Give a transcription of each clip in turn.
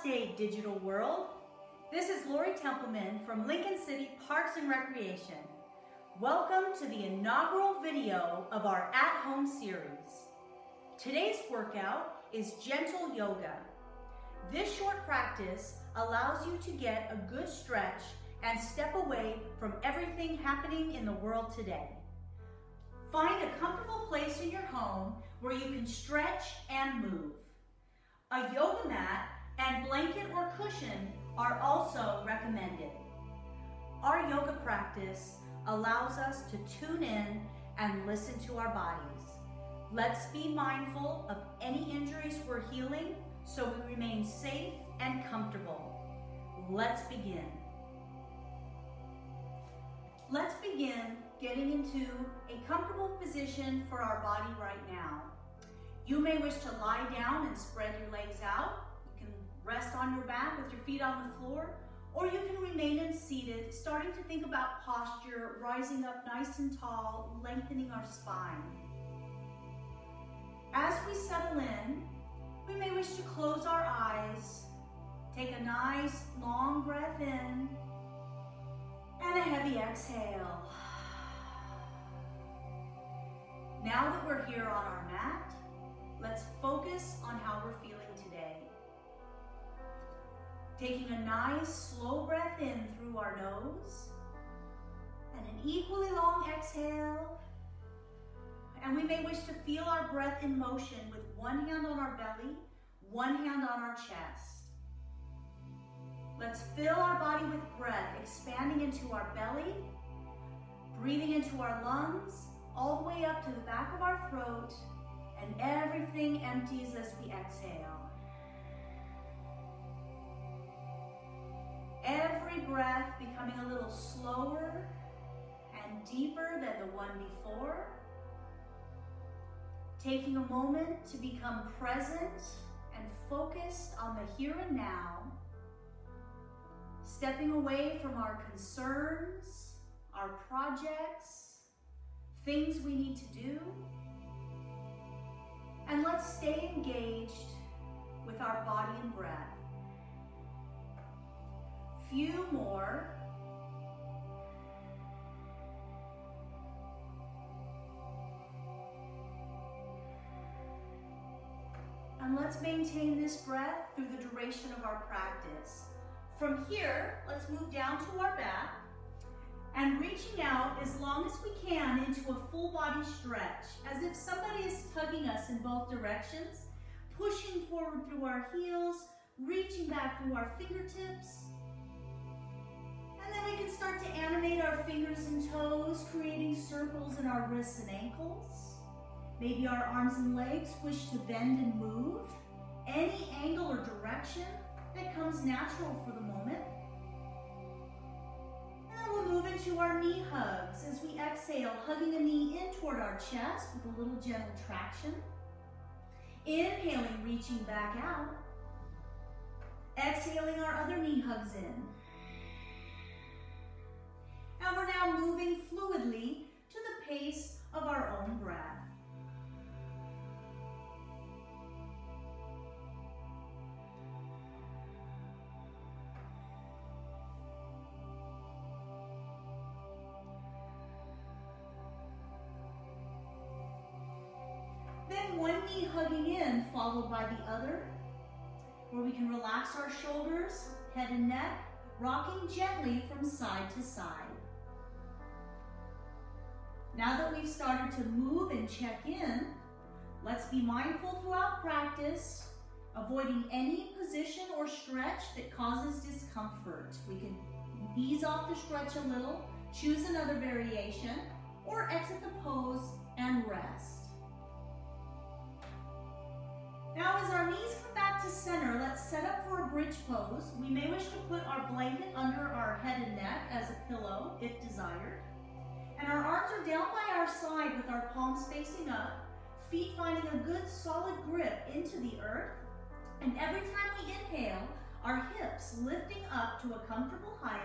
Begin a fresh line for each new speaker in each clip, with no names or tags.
Namaste, digital world. This is Lori Templeman from Lincoln City Parks and Recreation. Welcome to the inaugural video of our at-home series. Today's workout is gentle yoga. This short practice allows you to get a good stretch and step away from everything happening in the world today. Find a comfortable place in your home where you can stretch and move. A yoga mat and blanket or cushion are also recommended. Our yoga practice allows us to tune in and listen to our bodies. Let's be mindful of any injuries we're healing so we remain safe and comfortable. Let's begin. Let's begin getting into a comfortable position for our body right now. You may wish to lie down and spread your legs out. You can rest on your back with your feet on the floor, or you can remain seated, starting to think about posture, rising up nice and tall, lengthening our spine. As we settle in, we may wish to close our eyes, take a nice long breath in, and a heavy exhale. Now that we're here on our mat, let's focus on how we're feeling today. Taking a nice slow breath in through our nose and an equally long exhale. And we may wish to feel our breath in motion with one hand on our belly, one hand on our chest. Let's fill our body with breath, expanding into our belly, breathing into our lungs, all the way up to the back of our throat, and everything empties as we exhale. Every breath becoming a little slower and deeper than the one before. Taking a moment to become present and focused on the here and now. Stepping away from our concerns, our projects, things we need to do. And let's stay engaged with our body and breath. Few more. And let's maintain this breath through the duration of our practice. From here, let's move down to our back and reaching out as long as we can into a full body stretch, as if somebody is tugging us in both directions, pushing forward through our heels, reaching back through our fingertips. And then we can start to animate our fingers and toes, creating circles in our wrists and ankles. Maybe our arms and legs wish to bend and move, any angle or direction that comes natural for the moment. And we'll move into our knee hugs as we exhale, hugging a knee in toward our chest with a little gentle traction. Inhaling, reaching back out. Exhaling our other knee hugs in. And we're now moving fluidly to the pace of our own breath. Then one knee hugging in, followed by the other, where we can relax our shoulders, head and neck, rocking gently from side to side. Now that we've started to move and check in, let's be mindful throughout practice, avoiding any position or stretch that causes discomfort. We can ease off the stretch a little, choose another variation, or exit the pose and rest. Now as our knees come back to center, let's set up for a bridge pose. We may wish to put our blanket under our head and neck as a pillow, if desired. And our arms are down by our side with our palms facing up, feet finding a good solid grip into the earth. And every time we inhale, our hips lifting up to a comfortable height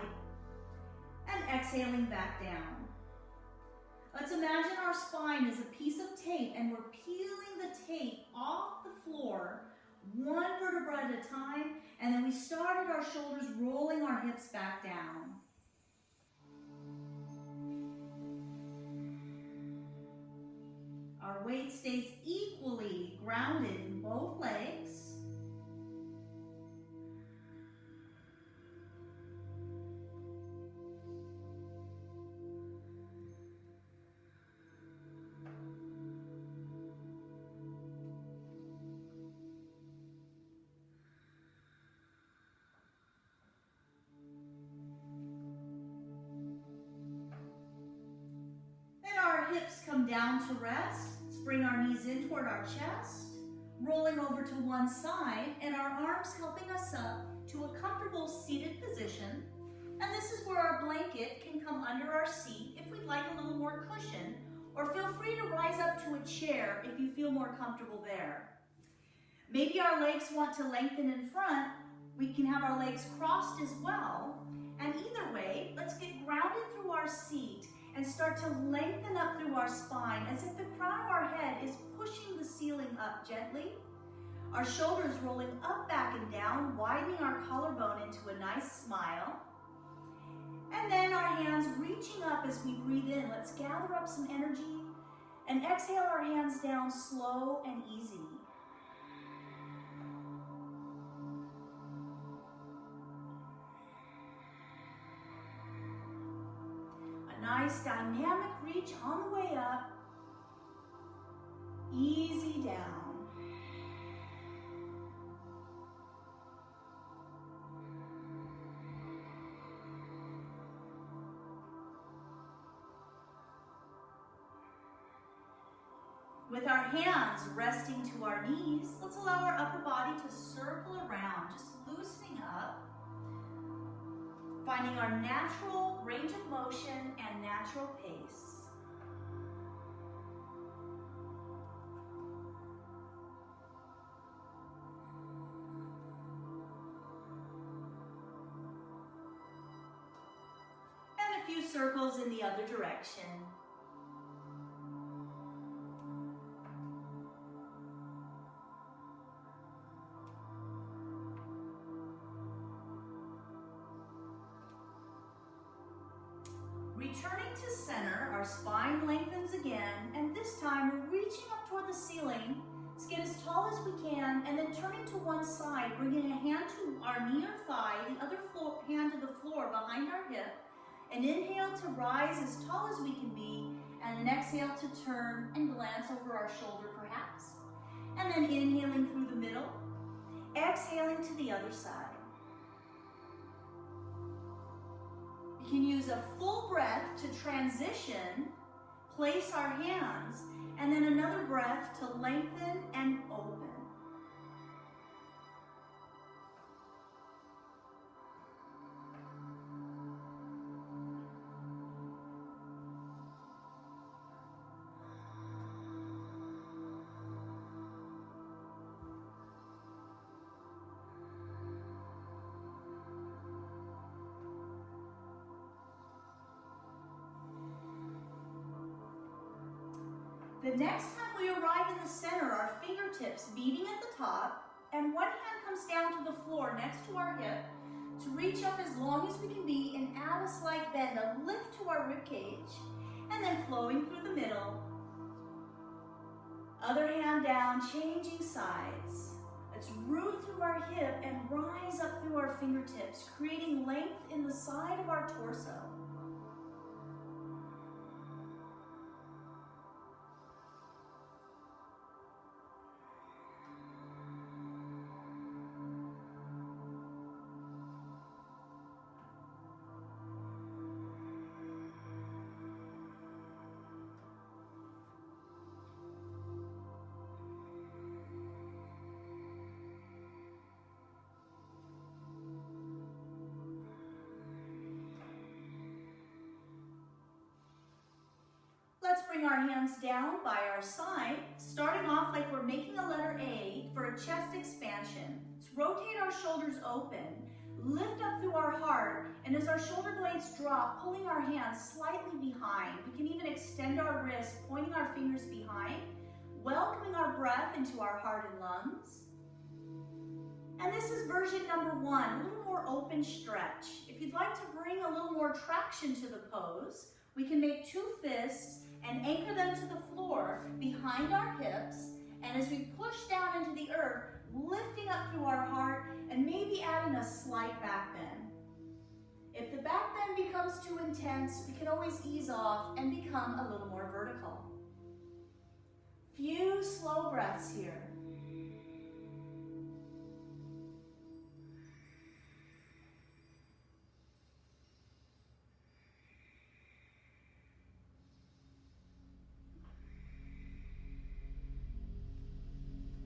and exhaling back down. Let's imagine our spine is a piece of tape and we're peeling the tape off the floor one vertebra at a time, and then we started our shoulders rolling our hips back down. Our weight stays equally grounded in both legs. Hips come down to rest. Let's bring our knees in toward our chest, rolling over to one side, and our arms helping us up to a comfortable seated position. And this is where our blanket can come under our seat if we'd like a little more cushion, or feel free to rise up to a chair if you feel more comfortable there. Maybe our legs want to lengthen in front. We can have our legs crossed as well. And either way, let's get grounded through our seat and start to lengthen up through our spine as if the crown of our head is pushing the ceiling up gently. Our shoulders rolling up, back, and down, widening our collarbone into a nice smile. And then our hands reaching up as we breathe in. Let's gather up some energy and exhale our hands down slow and easy. Nice dynamic reach on the way up, easy down. With our hands resting to our knees, let's allow our upper body to circle around, just loosening up. Finding our natural range of motion and natural pace. And a few circles in the other direction. Returning to center, our spine lengthens again, and this time we're reaching up toward the ceiling. Let's get as tall as we can, and then turning to one side, bringing a hand to our knee or thigh, the other hand to the floor behind our hip. An inhale to rise as tall as we can be, and an exhale to turn and glance over our shoulder perhaps. And then inhaling through the middle, exhaling to the other side. We can use a full breath to transition, place our hands, and then another breath to lengthen and open. The next time we arrive in the center, our fingertips beating at the top, and one hand comes down to the floor next to our hip to reach up as long as we can be and add a slight bend, a lift to our rib cage, and then flowing through the middle. Other hand down, changing sides. Let's root through our hip and rise up through our fingertips, creating length in the side of our torso. Let's bring our hands down by our side, starting off like we're making a letter A for a chest expansion. Let's rotate our shoulders open, lift up through our heart, and as our shoulder blades drop, pulling our hands slightly behind. We can even extend our wrists, pointing our fingers behind, welcoming our breath into our heart and lungs. And this is version number 1, a little more open stretch. If you'd like to bring a little more traction to the pose, we can make 2 fists and anchor them to the floor behind our hips. And as we push down into the earth, lifting up through our heart and maybe adding a slight back bend. If the back bend becomes too intense, we can always ease off and become a little more vertical. Few slow breaths here.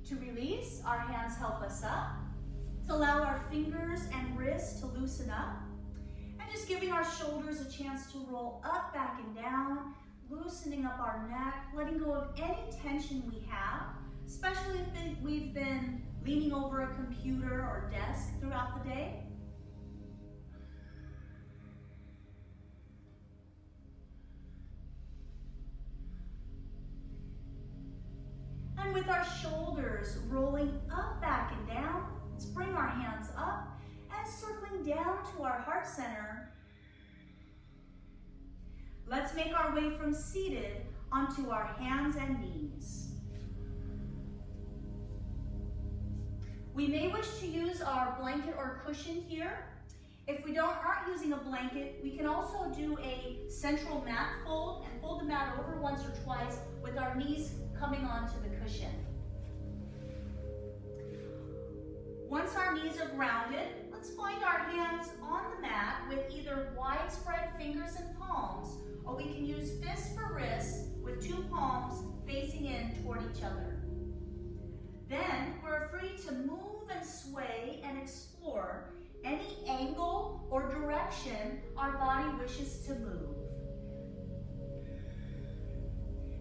To release, our hands help us up. To allow our fingers and wrists to loosen up. And just giving our shoulders a chance to roll up, back, and down, loosening up our neck, letting go of any tension we have, especially if we've been leaning over a computer or desk throughout the day. And with our shoulders rolling up, back, and down, let's bring our hands up and circling down to our heart center. Let's make our way from seated onto our hands and knees. We may wish to use our blanket or cushion here. If we aren't using a blanket, we can also do a central mat fold and fold the mat over once or twice with our knees coming onto the cushion. Once our knees are grounded, let's find our hands on the mat with either widespread fingers and palms, or we can use fists for wrists with 2 palms facing in toward each other. Then we're free to move and sway and explore any angle or direction our body wishes to move.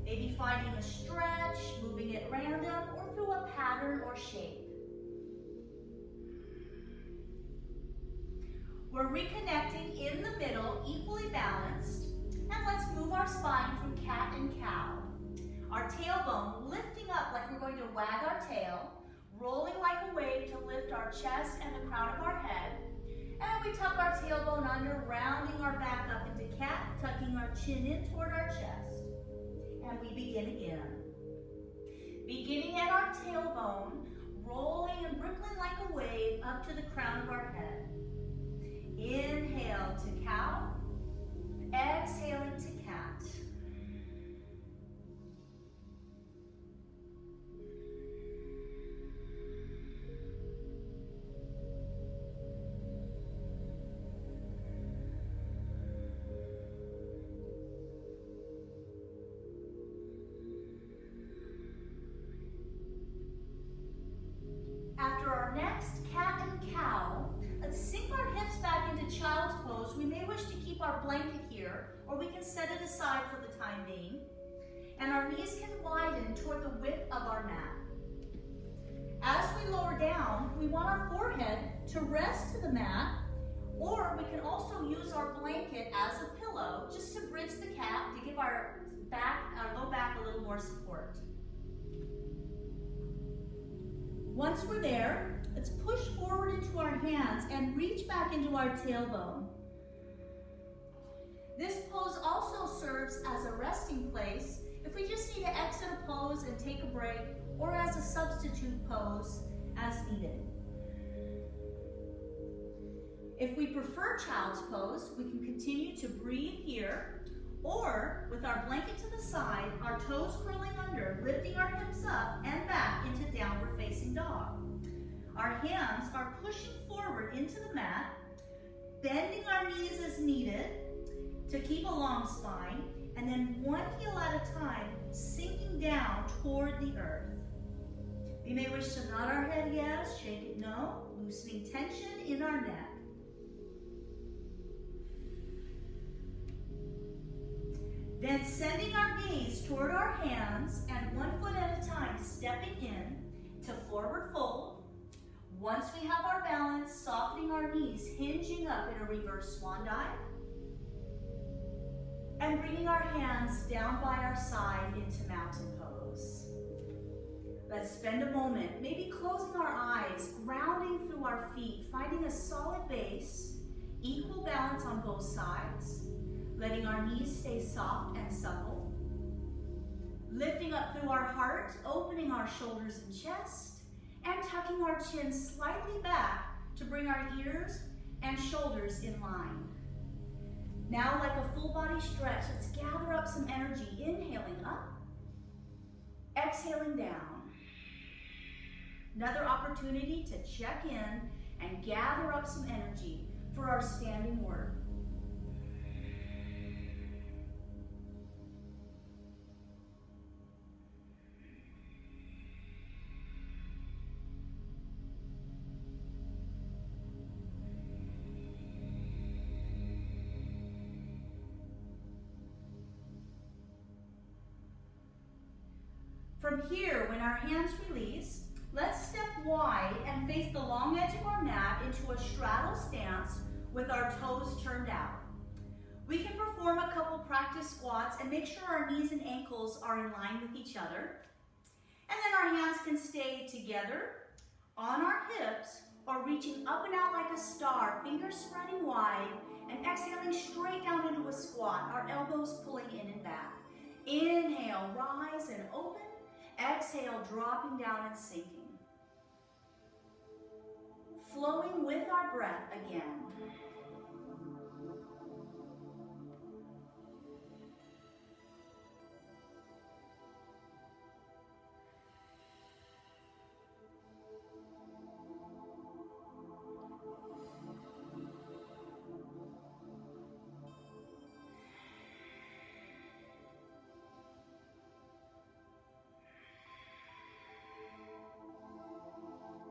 Maybe finding a stretch, moving at random, or through a pattern or shape. We're reconnecting in the middle, equally balanced, and let's move our spine through cat and cow. Our tailbone lifting up like we're going to wag our tail, rolling like a wave to lift our chest and the crown of our head. And we tuck our tailbone under, rounding our back up into cat, tucking our chin in toward our chest. And we begin again. Beginning at our tailbone, rolling and rippling like a wave up to the crown of our head. Inhale to cow, exhaling to cat. After our next cat and cow, let's sink our hips back into child's pose. We may wish to keep our blanket here, or we can set it aside for the time being. And our knees can widen toward the width of our mat. As we lower down, we want our forehead to rest to the mat, or we can also use our blanket as a pillow just to bridge the cat to give our low back a little more support. Once we're there, let's push forward into our hands and reach back into our tailbone. This pose also serves as a resting place if we just need to exit a pose and take a break, or as a substitute pose as needed. If we prefer child's pose, we can continue to breathe here, or with our blanket to the side, our toes curling under, lifting our hips up and back into downward facing dog. Our hands are pushing forward into the mat, bending our knees as needed to keep a long spine, and then one heel at a time, sinking down toward the earth. We may wish to nod our head yes, shake it no, loosening tension in our neck. Then sending our gaze toward our hands and 1 foot at a time, stepping in to forward fold. Once we have our balance, softening our knees, hinging up in a reverse swan dive. And bringing our hands down by our side into mountain pose. Let's spend a moment, maybe closing our eyes, grounding through our feet, finding a solid base, equal balance on both sides, letting our knees stay soft and supple. Lifting up through our heart, opening our shoulders and chest, and tucking our chin slightly back to bring our ears and shoulders in line. Now, like a full body stretch, let's gather up some energy, inhaling up, exhaling down. Another opportunity to check in and gather up some energy for our standing work. From here, when our hands release, let's step wide and face the long edge of our mat into a straddle stance with our toes turned out. We can perform a couple practice squats and make sure our knees and ankles are in line with each other. And then our hands can stay together on our hips or reaching up and out like a star, fingers spreading wide and exhaling straight down into a squat, our elbows pulling in and back. Inhale, rise and open. Exhale, dropping down and sinking. Flowing with our breath again.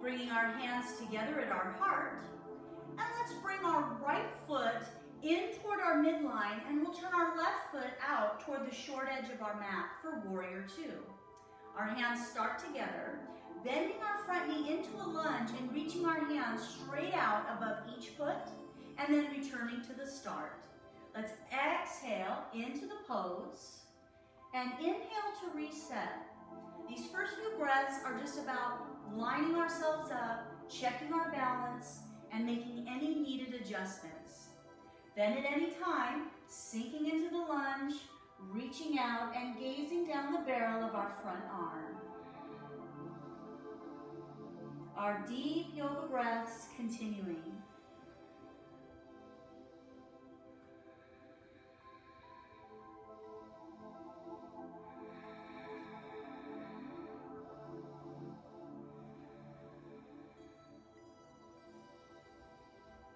Bringing our hands together at our heart, and let's bring our right foot in toward our midline, and we'll turn our left foot out toward the short edge of our mat for Warrior Two. Our hands start together, bending our front knee into a lunge and reaching our hands straight out above each foot, and then returning to the start. Let's exhale into the pose, and inhale to reset. These first few breaths are just about lining ourselves up, checking our balance, and making any needed adjustments. Then at any time, sinking into the lunge, reaching out and gazing down the barrel of our front arm. Our deep yoga breaths continuing.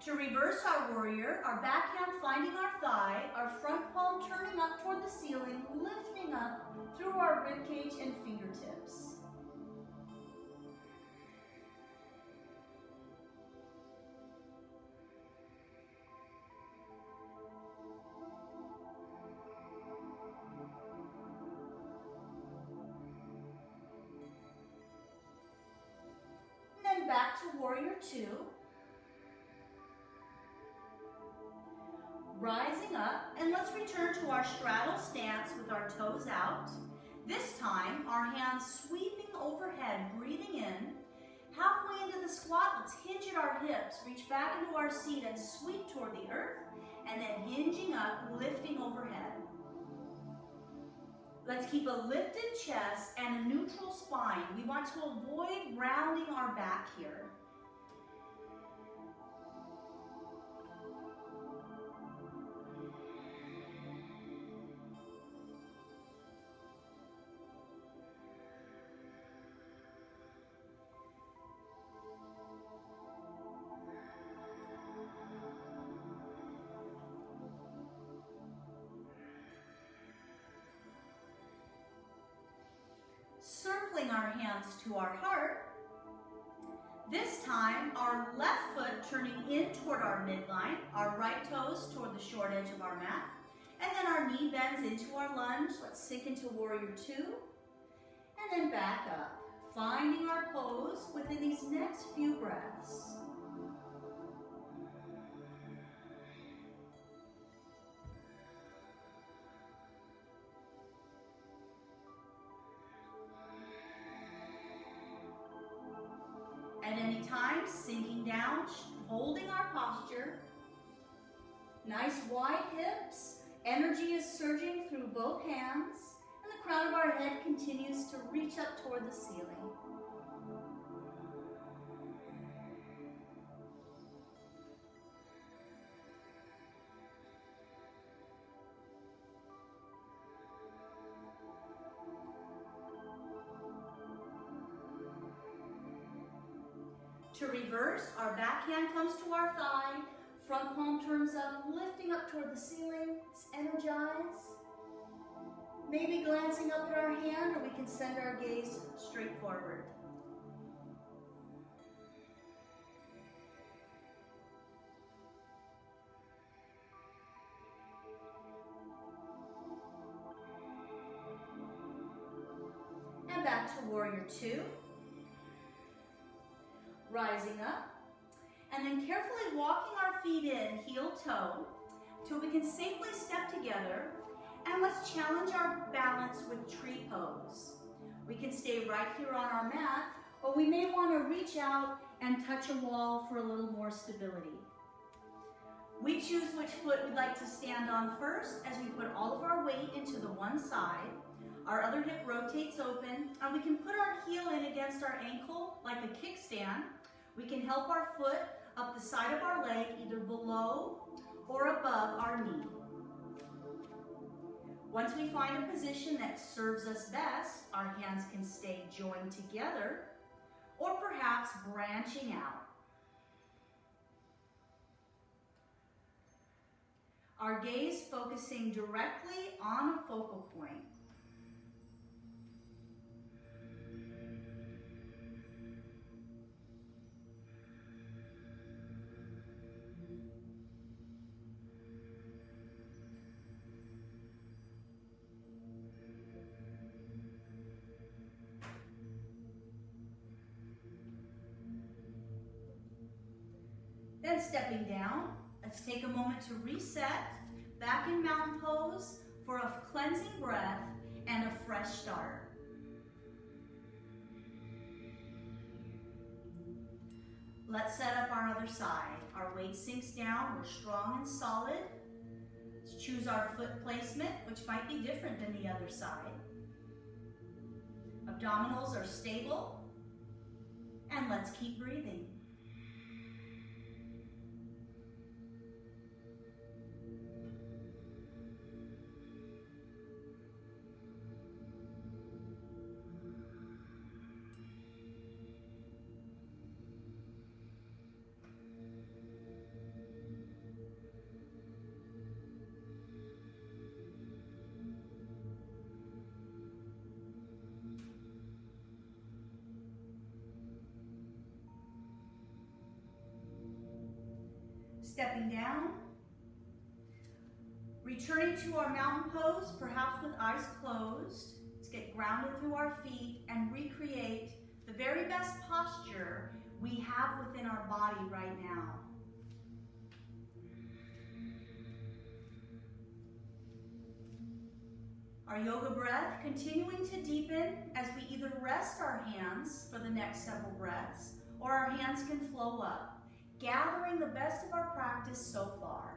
To reverse our warrior, our back hand finding our thigh, our front palm turning up toward the ceiling, lifting up through our ribcage and fingertips. And then back to Warrior Two. Rising up, and let's return to our straddle stance with our toes out. This time, our hands sweeping overhead, breathing in. Halfway into the squat, let's hinge at our hips, reach back into our seat and sweep toward the earth, and then hinging up, lifting overhead. Let's keep a lifted chest and a neutral spine. We want to avoid rounding our back here. Circling our hands to our heart. This time, our left foot turning in toward our midline, our right toes toward the short edge of our mat, and then our knee bends into our lunge. Let's sink into Warrior Two, and then back up, finding our pose within these next few breaths. At any time, sinking down, holding our posture. Nice wide hips. Energy is surging through both hands, and the crown of our head continues to reach up toward the ceiling. To reverse, our backhand comes to our thigh, front palm turns up, lifting up toward the ceiling. Let's energize. Maybe glancing up at our hand, or we can send our gaze straight forward. And back to warrior two. Rising up, and then carefully walking our feet in heel toe till we can safely step together, and let's challenge our balance with tree pose. We can stay right here on our mat, or we may want to reach out and touch a wall for a little more stability. We choose which foot we'd like to stand on first as we put all of our weight into the one side. Our other hip rotates open, and we can put our heel in against our ankle like a kickstand. We can help our foot up the side of our leg, either below or above our knee. Once we find a position that serves us best, our hands can stay joined together or perhaps branching out. Our gaze focusing directly on a focal point. Then stepping down, let's take a moment to reset, back in mountain pose for a cleansing breath and a fresh start. Let's set up our other side. Our weight sinks down, we're strong and solid. Let's choose our foot placement, which might be different than the other side. Abdominals are stable, and let's keep breathing. Stepping down, returning to our mountain pose, perhaps with eyes closed. Let's get grounded through our feet and recreate the very best posture we have within our body right now. Our yoga breath continuing to deepen as we either rest our hands for the next several breaths, or our hands can flow up, gathering the best of our practice so far.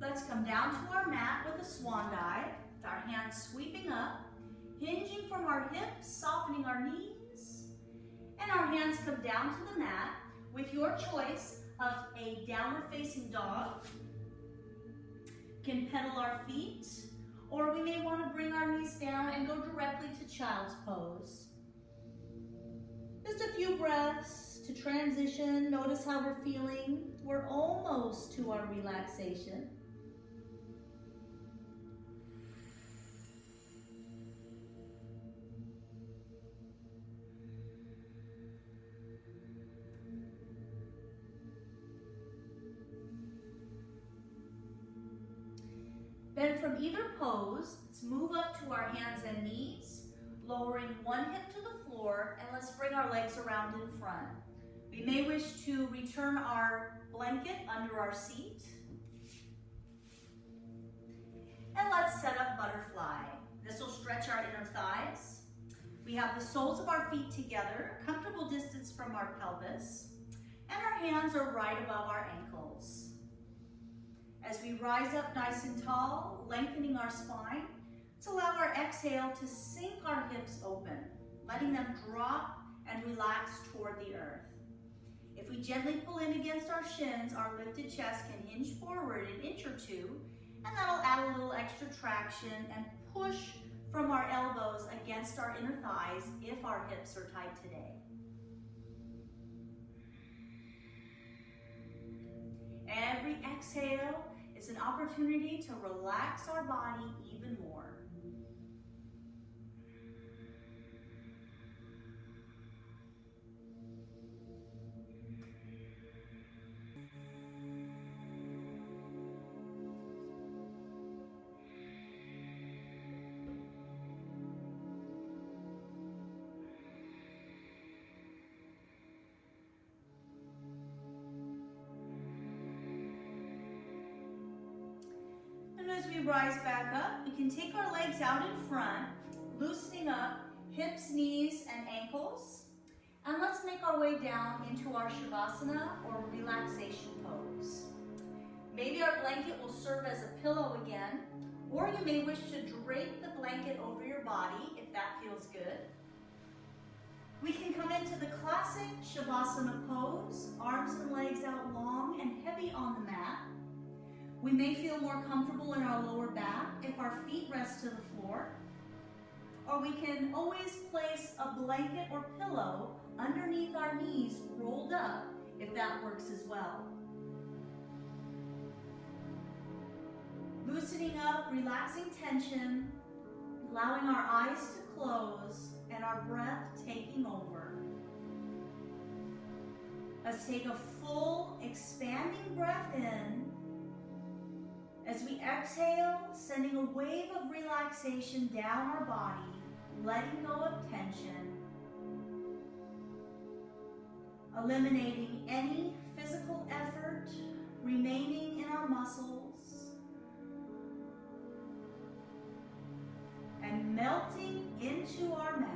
Let's come down to our mat with a swan dive, with our hands sweeping up, hinging from our hips, softening our knees, and our hands come down to the mat with your choice of a downward facing dog. Can pedal our feet, or we may want to bring our knees down and go directly to child's pose. Just a few breaths to transition. Notice how we're feeling. We're almost to our relaxation. Then from either pose, let's move up to our hands and knees, lowering one hip to the floor, and let's bring our legs around in front. We may wish to return our blanket under our seat. And let's set up butterfly. This will stretch our inner thighs. We have the soles of our feet together, a comfortable distance from our pelvis, and our hands are right above our ankles. As we rise up nice and tall, lengthening our spine, let's allow our exhale to sink our hips open, letting them drop and relax toward the earth. If we gently pull in against our shins, our lifted chest can hinge forward an inch or two, and that'll add a little extra traction and push from our elbows against our inner thighs if our hips are tight today. Every exhale is an opportunity to relax our body even more. As we rise back up, we can take our legs out in front, loosening up hips, knees, and ankles. And let's make our way down into our Shavasana or relaxation pose. Maybe our blanket will serve as a pillow again, or you may wish to drape the blanket over your body if that feels good. We can come into the classic Shavasana pose, arms and legs out long and heavy on the mat. We may feel more comfortable in our lower back if our feet rest to the floor. Or we can always place a blanket or pillow underneath our knees rolled up if that works as well. Loosening up, relaxing tension, allowing our eyes to close and our breath taking over. Let's take a full expanding breath in. As we exhale, sending a wave of relaxation down our body, letting go of tension, eliminating any physical effort remaining in our muscles, and melting into our mat.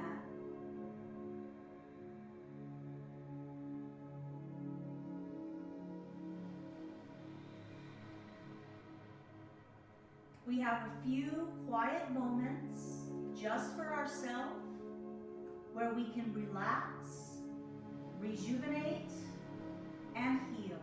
We have a few quiet moments just for ourselves where we can relax, rejuvenate, and heal.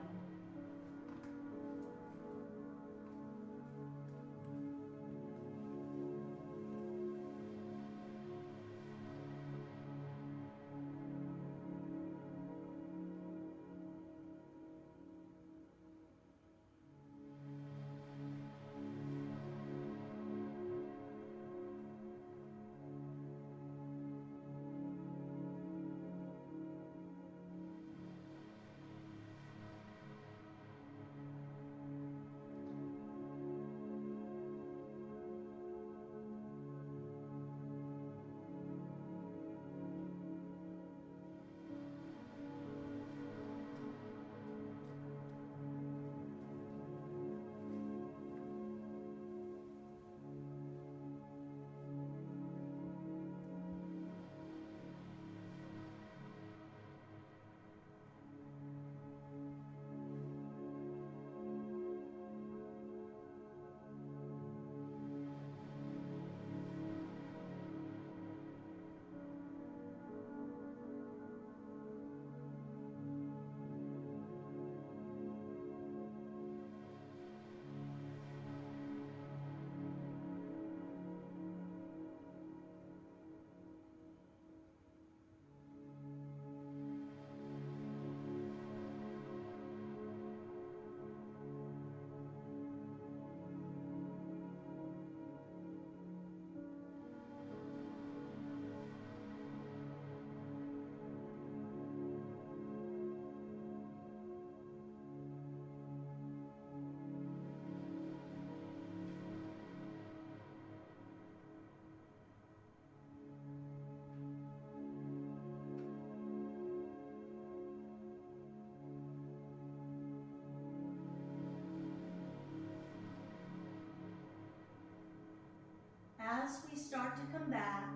start to come back,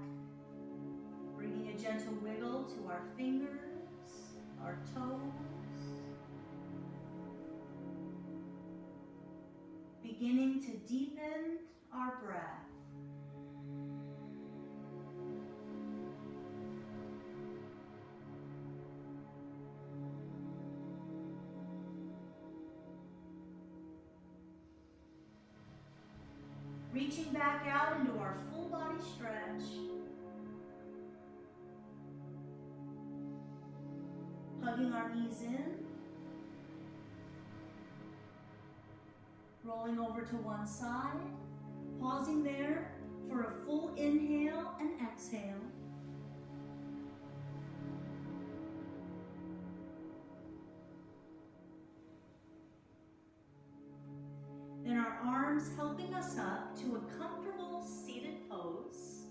bringing a gentle wiggle to our fingers, our toes, beginning to deepen our breath. Reaching back out into our full body stretch. Hugging our knees in. Rolling over to one side. Pausing there for a full inhale and exhale. Then our arms helping us up to a comfortable seated pose.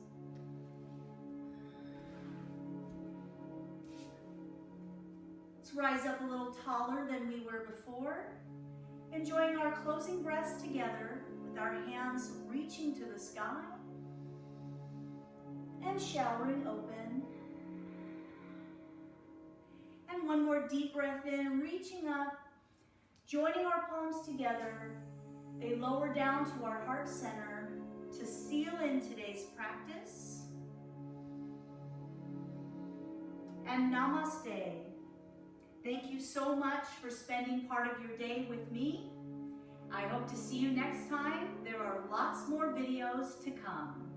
Let's rise up a little taller than we were before, enjoying our closing breaths together with our hands reaching to the sky and showering open. And one more deep breath in, reaching up, joining our palms together. They lower down to our heart center to seal in today's practice. And namaste. Thank you so much for spending part of your day with me. I hope to see you next time. There are lots more videos to come.